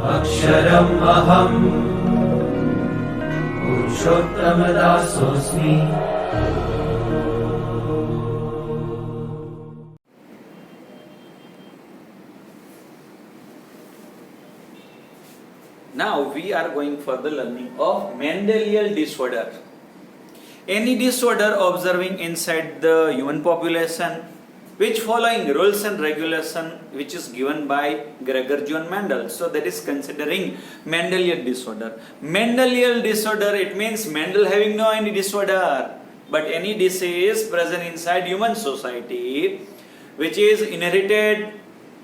अक्षरम् अहम् पुरुषोत्तमदासोऽस्मि। Now we are going for the learning of Mendelian disorder. Any disorder observing inside the human population which following rules and regulation which is given by Gregor John Mendel. So that is considering Mendelian disorder. Mendelian disorder, it means Mendel having no any disorder, but any disease present inside human society which is inherited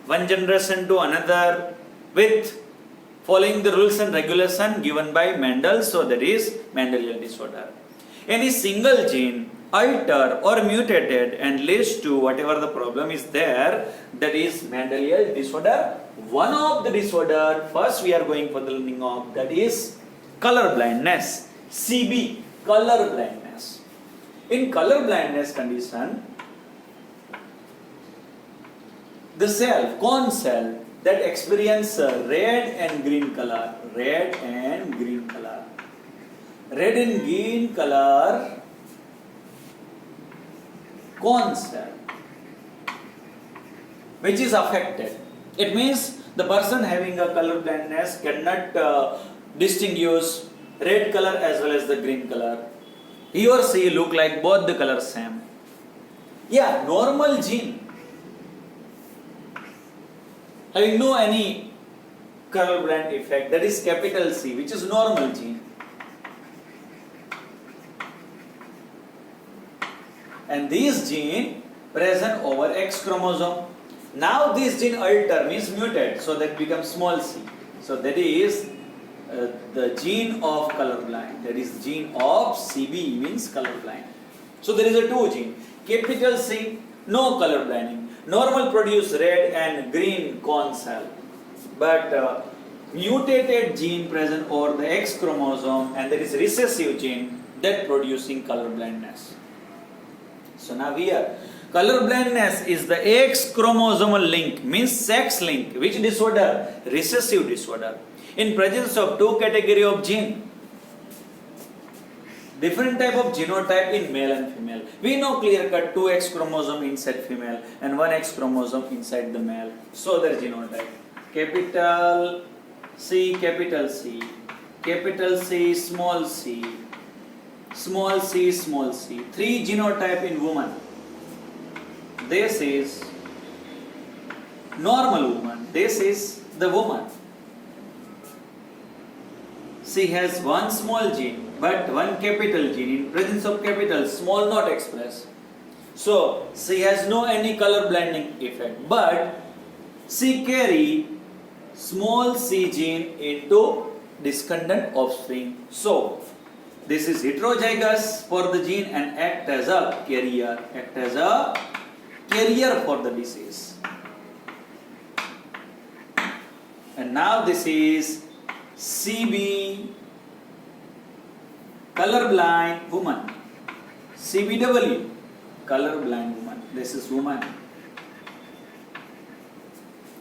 one generation to another with following the rules and regulation given by Mendel. So that is Mendelian disorder. Any single gene altered or mutated and leads to whatever the problem is there, that is Mendelian disorder. One of the disorder, first we are going for the learning of, that is color blindness, CB, color blindness. In color blindness condition, the cell, cone cell that experience red and green color, red and green color cone cell which is affected. It means the person having a color blindness cannot distinguish red color as well as the green color. He or she look like both the colors same. Yeah, normal gene having no any color blind effect, that is capital C, which is normal gene. And this gene present over X chromosome. Now this gene alter means mutate, so that becomes small c. So that is the gene of colorblind. That is gene of CB means colorblind. So there is a two gene. Capital C, no color blinding. Normal produce red and green cone cell. But mutated gene present over the X chromosome, and there is recessive gene that producing color blindness. So now here, color blindness is the X chromosomal link, means sex link. Which disorder? Recessive disorder. In presence of two category of gene, different type of genotype in male and female. We know clear cut two X chromosome inside female and one X chromosome inside the male. So their genotype. Capital C, capital C, capital C, small c, small c, small c. Three genotype in woman. This is normal woman. This is the woman. She has one small gene but one capital gene. In presence of capital, small not expressed. So she has no any color blinding effect, but she carry small c gene into descendant offspring. So this is heterozygous for the gene and act as a carrier. Act as a carrier for the disease. And now this is CB, colorblind woman. CBW, colorblind woman. This is woman.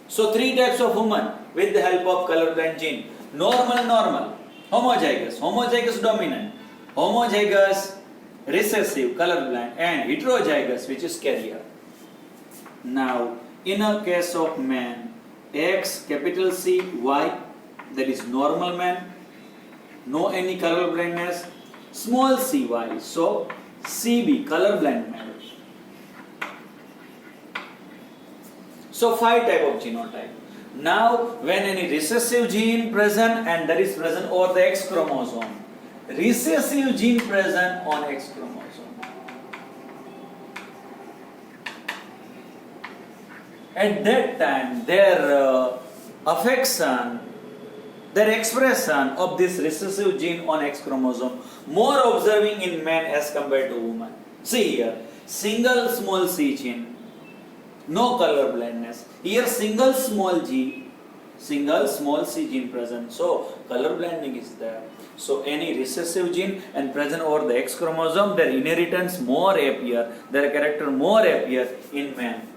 So three types of woman with the help of colorblind gene. Normal, homozygous, homozygous dominant, homozygous recessive, colorblind, and heterozygous, which is carrier. Now, in a case of man, X, capital C, Y, that is normal man, no any color blindness, small cy, so CB, colorblind man. So 5 type of genotype. Now, when any recessive gene present and that is present over the X chromosome, recessive gene present on X chromosome. At that time, their affection, their expression of this recessive gene on X chromosome more observing in man as compared to woman. See here, single small c gene, no color blindness. Here single small small c gene present. So color blinding is there. So any recessive gene and present over the X chromosome, their inheritance more appear, their character more appear in man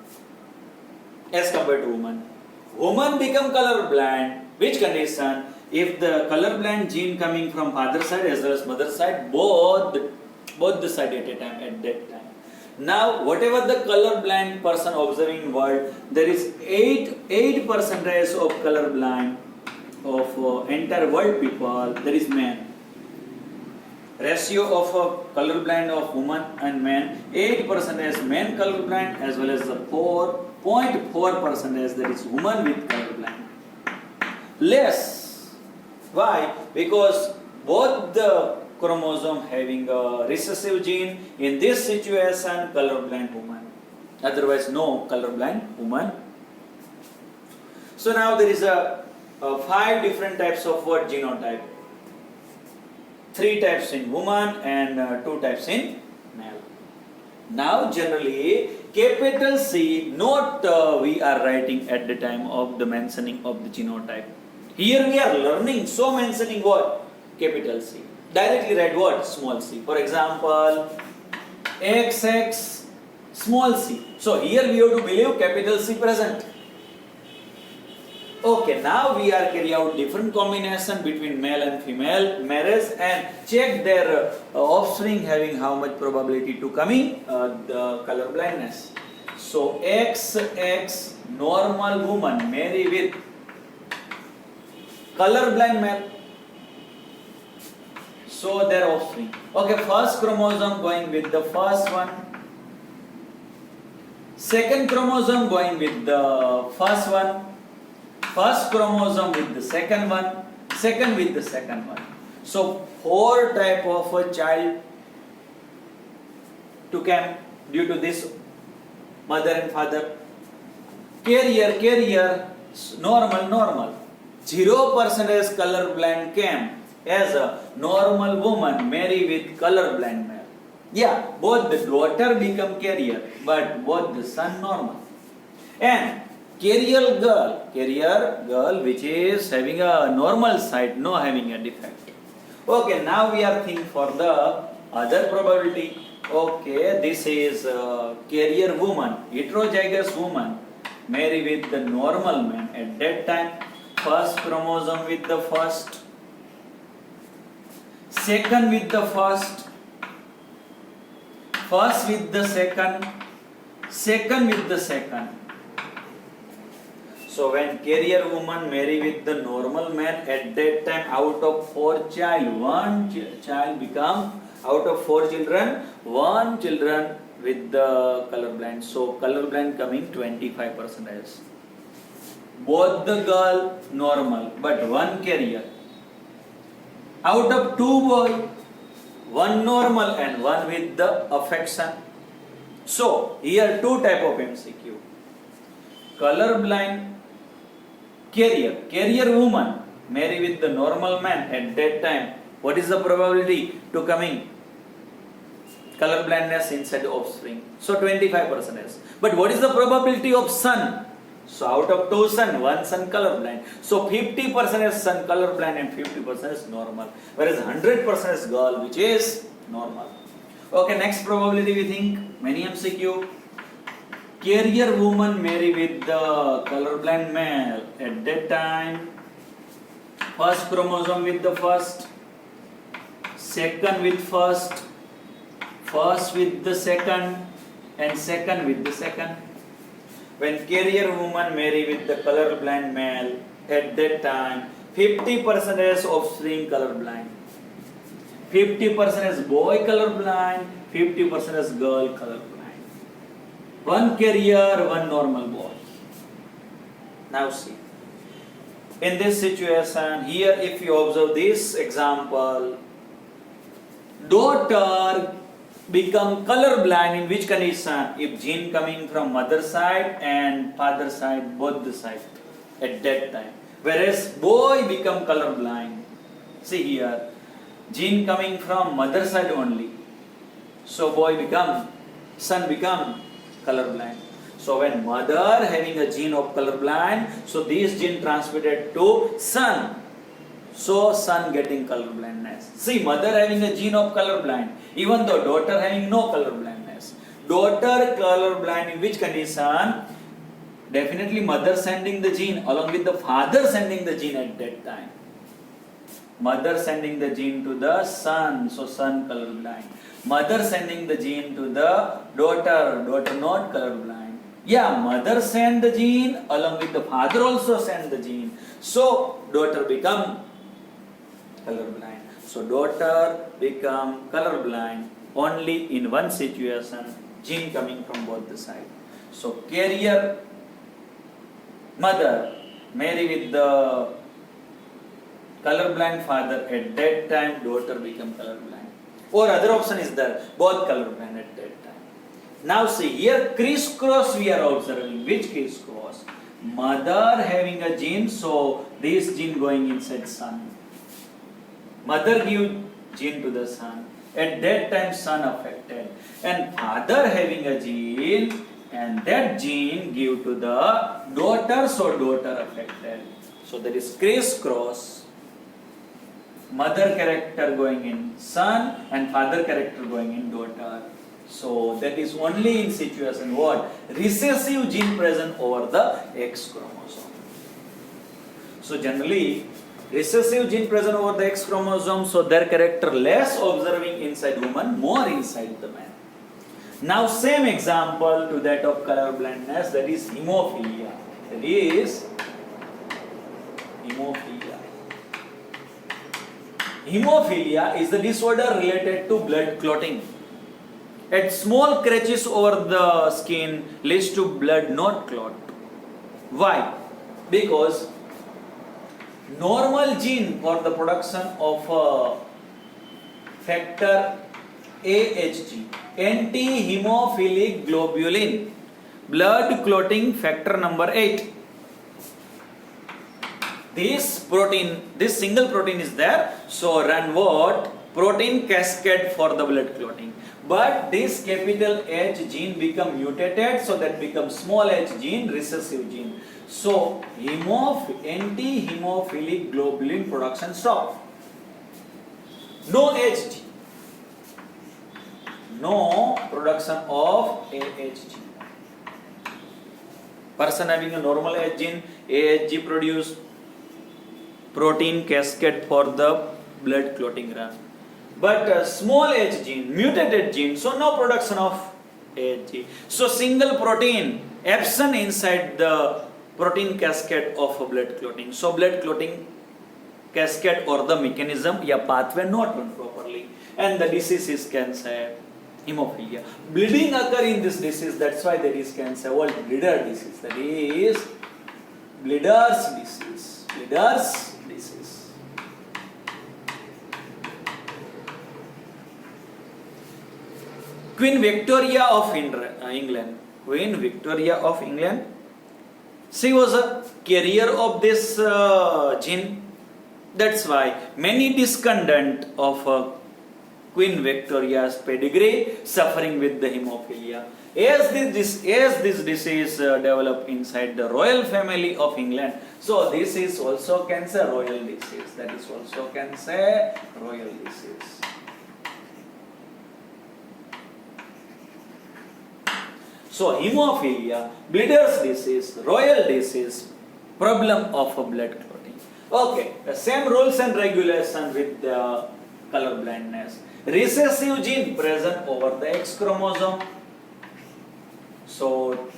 as compared to woman. woman become colorblind, which condition? If the colorblind gene coming from father side as well as mother side, both the side at a time, at that time. Now, whatever the colorblind person observing world, there is 8% of colorblind of entire world people, there is man. Ratio of colorblind of woman and man, 8% as man colorblind as well as the 4.4% as there is woman with colorblind. Less. Why? Because both the chromosome having a recessive gene, in this situation colorblind woman, otherwise no colorblind woman. So now there is a 5 different types of what genotype. 3 types in woman and 2 types in male. Now generally capital C not we are writing at the time of the mentioning of the genotype. Here we are learning, so mentioning what? Capital C. Directly write what? Small c. For example, XX small c. So here we have to believe capital C present. Okay, now we are carry out different combination between male and female marriage and check their offspring having how much probability to coming the color blindness. So XX normal woman marry with color blind male. So their offspring. Okay, first chromosome going with the first one. Second chromosome going with the first one. First chromosome with the second one. Second with the second one. So 4 type of a child to come due to this mother and father. Carrier, normal. 0% color blind came as a normal woman marry with color blind male. Yeah, both the daughter become carrier, but both the son normal. And carrier girl which is having a normal side, no having a defect. Okay, now we are thinking for the other probability. Okay, this is carrier woman, heterozygous woman marry with the normal man. At that time, first chromosome with the first, second with the first with the second with the second. So when carrier woman marry with the normal man, at that time out of 4 child, 1 child become, out of 4 children, 1 children with the color blind. So color blind coming 25%. Both the girl normal, but 1 carrier. Out of 2 boy, 1 normal and 1 with the affection. So here 2 type of MCQ. Color blind carrier woman marry with the normal man. At that time, what is the probability to coming color blindness inside the offspring? So 25%. But what is the probability of son? So out of 2 son, 1 son color blind. So 50% is son color blind and 50% is normal. Whereas 100% is girl, which is normal. Okay, next probability we think, many MCQ. Carrier woman marry with the colorblind male. At that time, first chromosome with the first, second with first with the second, and second with the second. When carrier woman marry with the colorblind male, at that time, 50% is offspring colorblind. 50% is boy colorblind, 50% is girl colorblind. 1 carrier, 1 normal boy. Now see. In this situation, here if you observe this example, daughter become colorblind in which condition? If gene coming from mother side and father side, both the side at that time. Whereas boy become colorblind. See here, gene coming from mother side only. So son become colorblind. So when mother having a gene of colorblind, so this gene transmitted to son. So son getting colorblindness. See, mother having a gene of colorblind, even though daughter having no colorblindness. Daughter colorblind in which condition? Definitely mother sending the gene along with the father sending the gene at that time. Mother sending the gene to the son, so son colorblind. Mother sending the gene to the daughter, daughter not colorblind. Yeah, mother send the gene along with the father also send the gene. So daughter become colorblind. So daughter become colorblind only in one situation, gene coming from both the sides. So carrier mother marry with the colorblind father, at that time daughter become colorblind. Or other option is there, both colorblind at that time. Now see here crisscross we are observing. Which crisscross? Mother having a gene, so this gene going inside son. Mother give gene to the son. At that time son affected. And father having a gene, and that gene give to the daughter, so daughter affected. So there is crisscross. Mother character going in son and father character going in daughter. So that is only in situation what? Recessive gene present over the X chromosome. So generally recessive gene present over the X chromosome, so their character less observing inside woman, more inside the man. Now same example to that of colorblindness, that is hemophilia. That is hemophilia. Hemophilia is the disorder related to blood clotting. At small scratches over the skin leads to blood not clot. Why? Because normal gene for the production of factor AHG, anti-hemophilic globulin, blood clotting factor number 8. This protein, this single protein is there, so run what? Protein cascade for the blood clotting. But this capital H gene become mutated, so that becomes small h gene, recessive gene. So anti-hemophilic globulin production stop. No HG. No production of AHG. Person having a normal H gene, AHG produce protein cascade for the blood clotting run. But small h gene, mutated gene, so no production of AHG. So single protein absent inside the protein cascade of blood clotting. So blood clotting cascade or the mechanism, yeah, pathway not run properly. And the disease is cancer, hemophilia. Bleeding occur in this disease, that's why there is cancer, what bleeder disease, that is bleeder's disease. Bleeder's disease. Queen Victoria of England. Queen Victoria of England. She was a carrier of this gene. That's why many descendants of Queen Victoria's pedigree suffering with the hemophilia. As this disease developed inside the royal family of England, so this is also cancer royal disease. That is also cancer royal disease. So hemophilia, bleeder's disease, royal disease, problem of blood clotting. Okay, the same rules and regulations with the color blindness. Recessive gene present over the X chromosome. So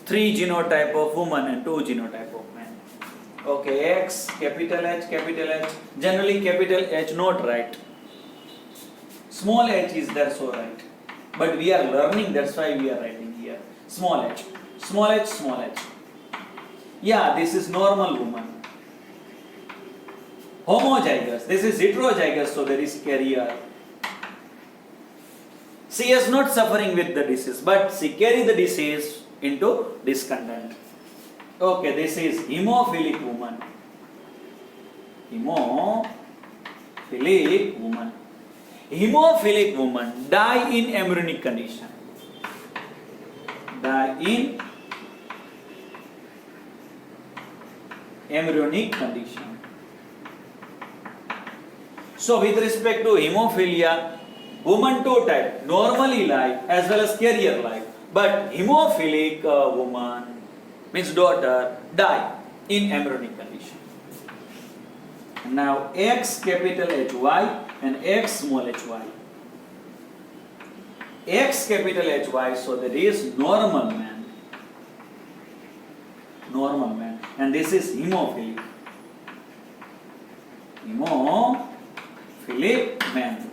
3 genotype of woman and 2 genotype of man. Okay, X, capital H, generally capital H not right. Small h is there, so right. But we are learning, that's why we are writing here. Small h, small h, small h. Yeah, this is normal woman. Homozygous, this is heterozygous, so there is carrier. She is not suffering with the disease, but she carry the disease into descendant. Okay, this is hemophilic woman. Hemophilic woman. Hemophilic woman die in embryonic condition. Die in embryonic condition. So with respect to hemophilia, woman two type, normally life as well as carrier life. But hemophilic woman means daughter, die in embryonic condition. Now X capital HY and X small hy. X capital HY, so there is normal man. Normal man. And this is hemophilic. Hemophilic man.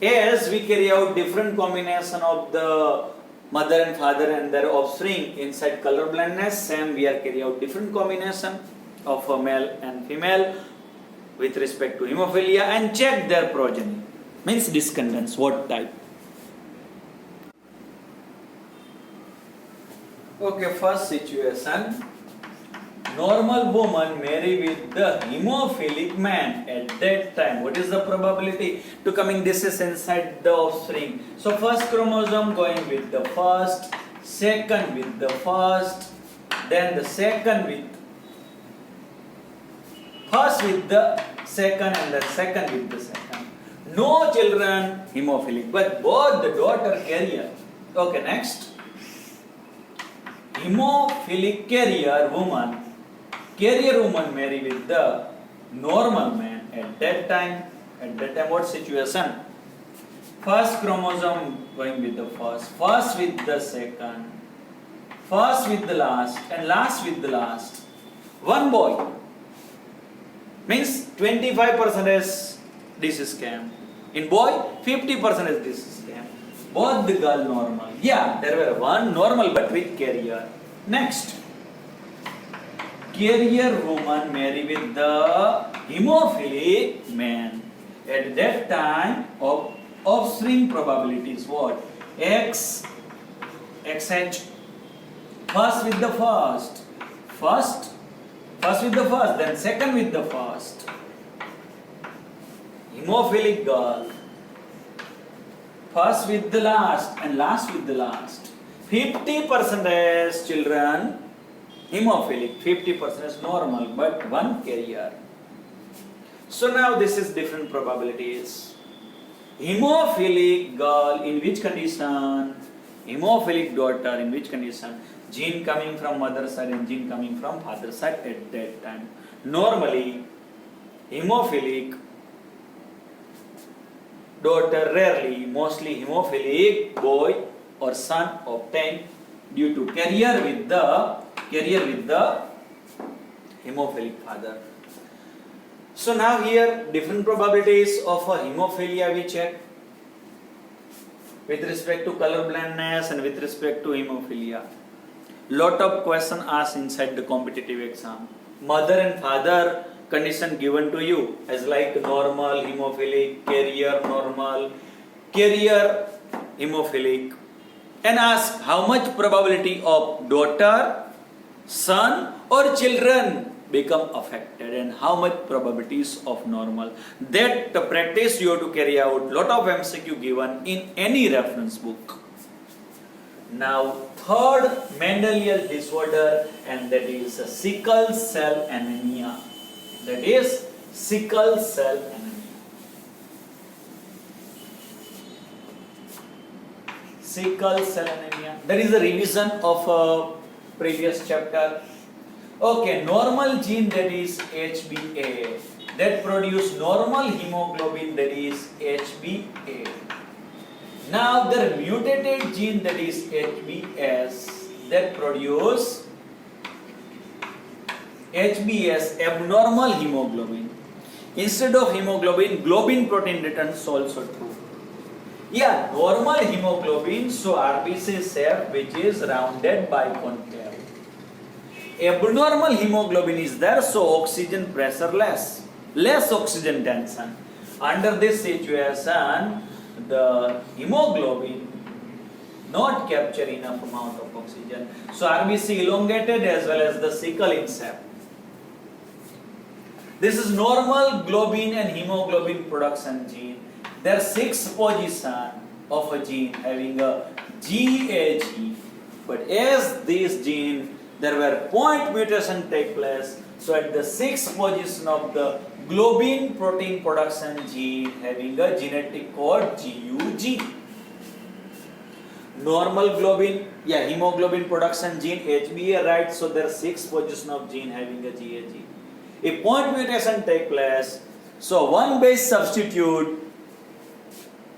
As we carry out different combination of the mother and father and their offspring inside color blindness, same we are carry out different combination of a male and female with respect to hemophilia and check their progeny, means descendants, what type. Okay, first situation, normal woman marry with the hemophilic man at that time. What is the probability to coming disease inside the offspring? So first chromosome going with the first, second with the first, then the second with first with the second and the second with the second. No children hemophilic, but both the daughter carrier. Okay, next. Hemophilic carrier woman marry with the normal man at that time. At that time, what situation? First chromosome going with the first with the second, first with the last, and last with the last. One boy. Means 25% is this is scam. In boy, 50% is this is scam. Both the girl normal. Yeah, there were one normal but with carrier. Next. Carrier woman marry with the hemophilic man. At that time, offspring probability is what? XH. First with the first. First with the first, then second with the first. Hemophilic girl. First with the last and last with the last. 50% is children hemophilic, 50% is normal, but one carrier. So now this is different probabilities. Hemophilic girl in which condition? Hemophilic daughter in which condition? Gene coming from mother side and gene coming from father side at that time. Normally, hemophilic daughter rarely, mostly hemophilic boy or son obtained due to carrier with the hemophilic father. So now here different probabilities of a hemophilia we check with respect to color blindness and with respect to hemophilia. Lot of question asked inside the competitive exam. Mother and father condition given to you as like normal hemophilic, carrier normal, carrier hemophilic, and ask how much probability of daughter, son or children become affected and how much probabilities of normal. That practice you have to carry out. Lot of MCQ given in any reference book. Now third Mendelian disorder, and that is sickle cell anemia. That is sickle cell anemia. Sickle cell anemia. That is a revision of a previous chapter. Okay, normal gene, that is HbA, that produce normal hemoglobin, that is HbA. Now the mutated gene, that is HbS, that produce HbS, abnormal hemoglobin. Instead of hemoglobin, globin protein returns also true. Yeah, normal hemoglobin, so RBC shape which is rounded biconcave. Abnormal hemoglobin is there, so oxygen pressure less oxygen tension. Under this situation, the hemoglobin not capture enough amount of oxygen. So RBC elongated as well as the sickle in shape. This is normal globin and hemoglobin production gene. There are 6 positions of a gene having a GAG. But as this gene, there were point mutation take place. So at the 6th position of the globin protein production gene having a genetic code GUG. normal globin, hemoglobin production gene HbA, right? So there are 6 positions of gene having a GAG. If point mutation take place, so one base substitute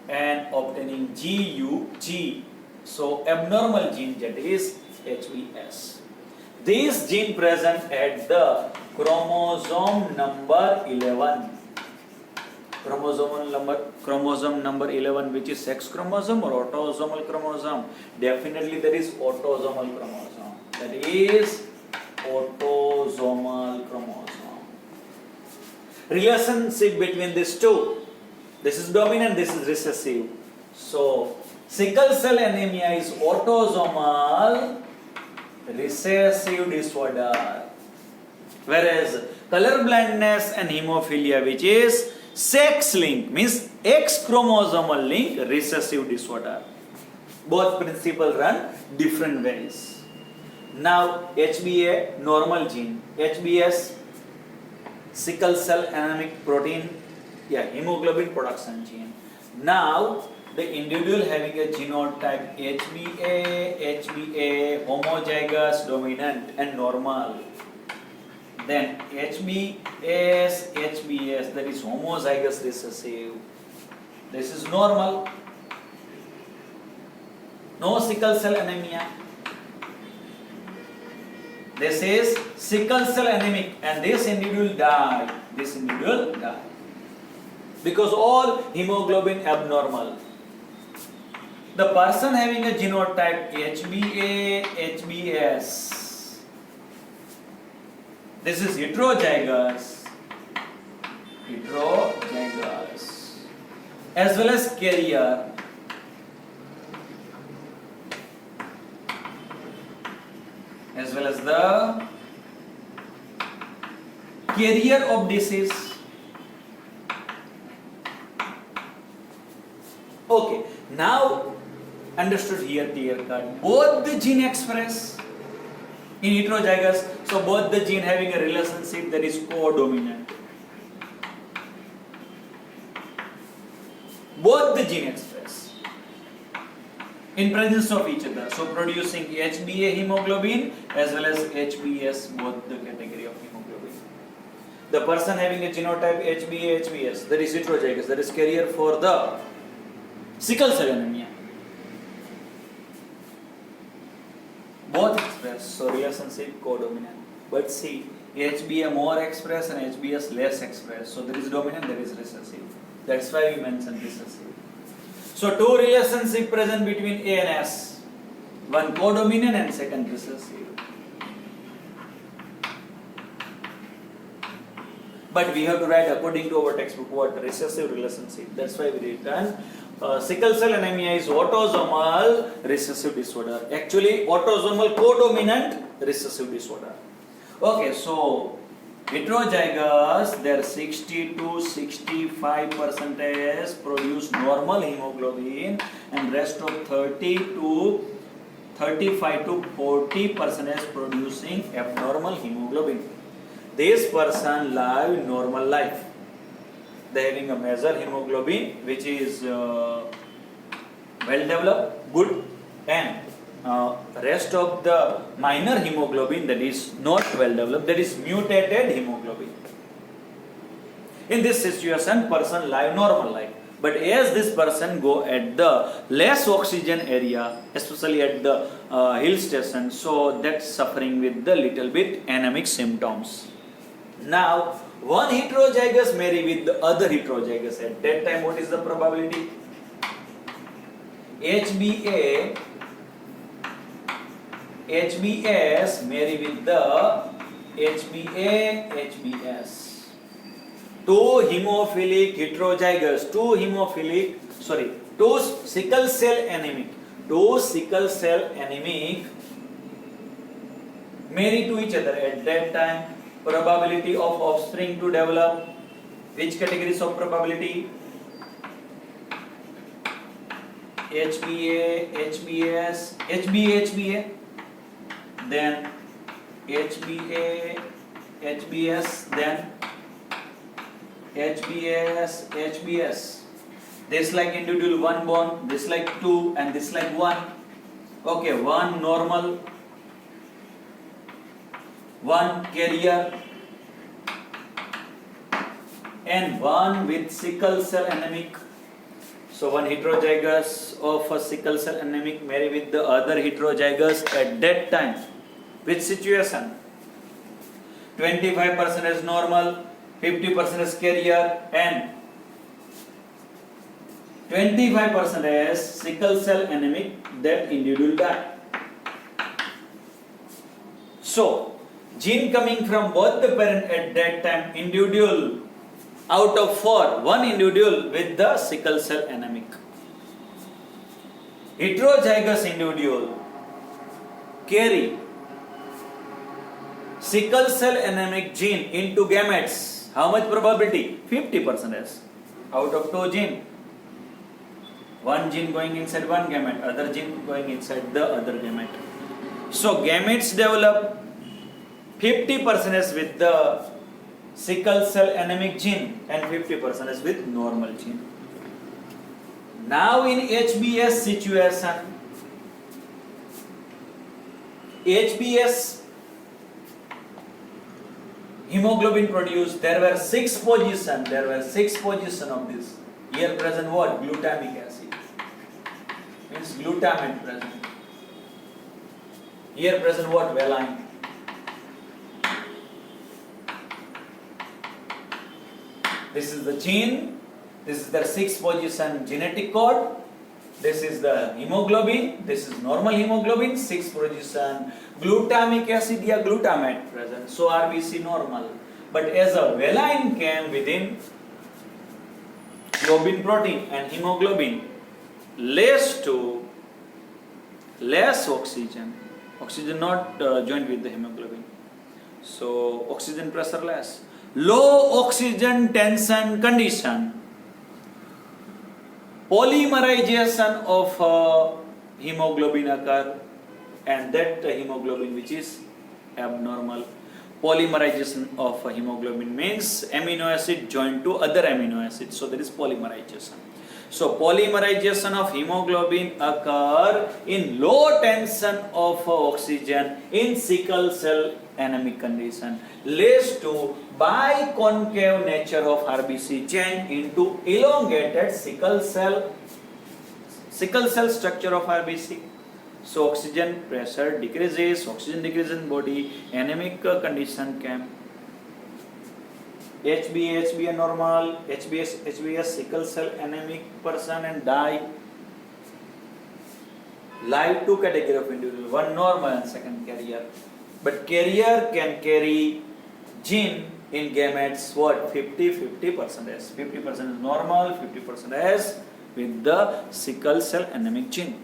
and obtaining GUG, so abnormal gene, that is HbS. This gene present at the chromosome number 11. Chromosome number 11, which is sex chromosome or autosomal chromosome? Definitely there is autosomal chromosome. That is autosomal chromosome. Relationship between these two. This is dominant, this is recessive. So, sickle cell anemia is autosomal recessive disorder. Whereas color blindness and hemophilia, which is sex link, means X chromosomal link recessive disorder. Both principles run different ways. Now HbA normal gene, HbS sickle cell anemic protein, hemoglobin production gene. Now the individual having a genotype HbA homozygous dominant and normal. Then HbS, that is homozygous recessive. This is normal. No sickle cell anemia. This is sickle cell anemic, and this individual died. Because all hemoglobin abnormal. The person having a genotype HbA, HbS. This is heterozygous, as well as carrier. As well as the carrier of disease. Okay, now understood here clear cut. Both the gene express in heterozygous, so both the gene having a relationship that is codominant. Both the gene express in presence of each other, so producing HbA hemoglobin as well as HbS, both the category of hemoglobin. The person having a genotype HbA, HbS, that is heterozygous, that is carrier for the sickle cell anemia. Both express, so relationship codominant. But see, HbA more express and HbS less express. So there is dominant, there is recessive. That's why we mentioned recessive. So two relationship present between A and S. One codominant and second recessive. But we have to write according to our textbook what recessive relationship. That's why we written sickle cell anemia is autosomal recessive disorder. Actually, autosomal codominant recessive disorder. Okay, so heterozygous, there 60 to 65% produce normal hemoglobin, and rest of 30 to 35 to 40% producing abnormal hemoglobin. This person live normal life. They having a major hemoglobin which is well developed, good, and rest of the minor hemoglobin that is not well developed, that is mutated hemoglobin. In this situation, person live normal life. But as this person go at the less oxygen area, especially at the hill station, so that's suffering with the little bit anemic symptoms. Now, one heterozygous marry with the other heterozygous. At that time, what is the probability? HbS marry with the HbS. Two sickle cell anemic marry to each other. At that time, probability of offspring to develop, which categories of probability? HbA, HbS, HbA, then HbA, HbS, then HbS. This like individual 1 born, this like 2, and this like 1. Okay, one normal, one carrier, and one with sickle cell anemic. So one heterozygous of a sickle cell anemic marry with the other heterozygous at that time. Which situation? 25% is normal, 50% is carrier, and 25% is sickle cell anemic, that individual die. So, gene coming from both the parent at that time, individual out of 4, one individual with the sickle cell anemic. Heterozygous individual carry sickle cell anemic gene into gametes. How much probability? 50% is. Out of 2 gene, one gene going inside one gamete, other gene going inside the other gamete. So gametes develop 50% is with the sickle cell anemic gene and 50% is with normal gene. Now in HbS situation, HbS hemoglobin produced, there were 6 positions of this. Here present what? Glutamic acid. Means glutamate present. Here present what? Valine. This is the gene. This is the 6 position genetic code. This is the hemoglobin. This is normal hemoglobin. 6 position glutamic acid या glutamate present. So RBC normal. But as a valine came within globin protein and hemoglobin, less oxygen. Oxygen not joined with the hemoglobin. So oxygen pressure less. Low oxygen tension condition. Polymerization of hemoglobin occur, and that hemoglobin which is abnormal. Polymerization of hemoglobin means amino acid joined to other amino acid. So there is polymerization. So polymerization of hemoglobin occur in low tension of oxygen in sickle cell anemic condition, leads to biconcave nature of RBC change into elongated sickle cell structure of RBC. So oxygen pressure decreases, oxygen decreases in body, anemic condition came. HbA normal, HbS sickle cell anemic person and die. Live 2 category of individual, one normal and second carrier. But carrier can carry gene in gametes what? 50% is. 50% is normal, 50% is with the sickle cell anemic gene.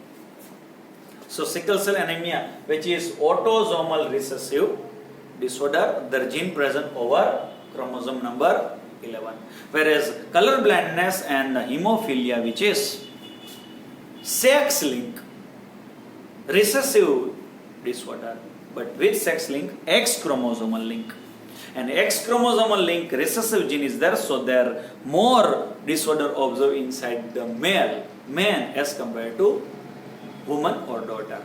So sickle cell anemia, which is autosomal recessive disorder, the gene present over chromosome number 11. Whereas color blindness and hemophilia, which is sex link recessive disorder, but with sex link X chromosomal link. And X chromosomal link recessive gene is there, so there more disorder observed inside the man as compared to woman or daughter.